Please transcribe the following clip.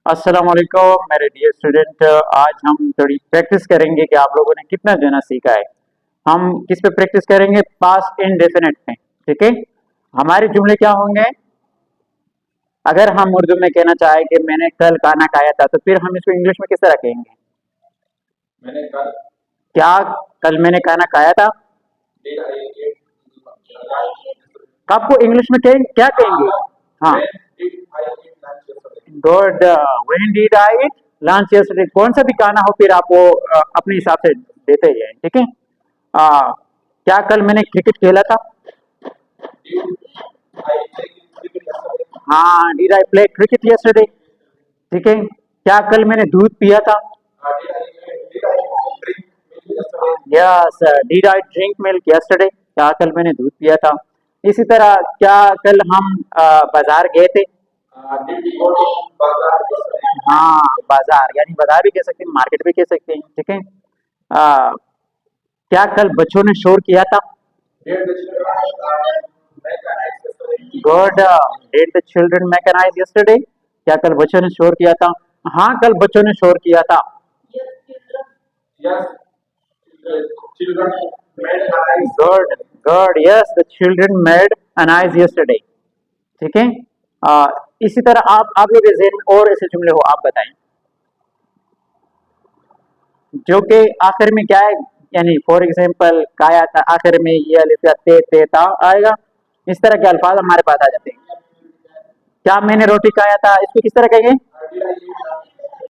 अस्सलाम वालेकुम मेरे डियर स्टूडेंट। आज हम थोड़ी प्रैक्टिस करेंगे कि आप लोगों ने कितना जो है ना सीखा है। हम किस पे प्रैक्टिस करेंगे? पास्ट इंडेफिनिट में। ठीक है, हमारे जुमले क्या होंगे? अगर हम उर्दू में कहना चाहें कि मैंने कल खाना खाया था, तो फिर हम इसको इंग्लिश में किस तरह कहेंगे? मैंने कल क्या कल मैंने खाना खाया था? did I eat आपको इंग्लिश में क्या कहेंगे? हाँ, when did I eat lunch yesterday? Good. When did I eat lunch yesterday? कौन सा भी खाना हो फिर आप वो अपने हिसाब से देते ही हैं। ठीक है। क्या कल मैंने क्रिकेट खेला था? Did I play cricket yesterday? हाँ, did I play cricket yesterday? ठीक है। क्या कल मैंने दूध पिया था? Did I drink milk yesterday? Yes. Did I drink milk yesterday? क्या कल मैंने दूध पिया था? इसी तरह क्या कल हम बाजार गए थे? Did we go to bazaar yesterday? हाँ, बाजार यानी बाजार भी कह सकते हैं, मार्केट भी कह सकते हैं। ठीक है। क्या कल बच्चों ने शोर किया था? Did the children make a nice yesterday? Good. Did the children mechanise yesterday? क्या कल बच्चों ने शोर किया था? हाँ, कल बच्चों ने शोर किया था। Yes, the children made a nice. Good good. Yes, the children made a nice yesterday. ठीक है। इसी तरह आप लोग के ज़हन में और ऐसे जुमले हो, आप बताएं जो कि आखिर में क्या है। यानी फॉर एग्जांपल काया था, आखिर में ये अलिफ या ते ता आएगा। इस तरह के अल्फाज हमारे पास आ जाते हैं। क्या मैंने रोटी खाया था, इसको किस तरह कहेंगे? Did I eat lunch?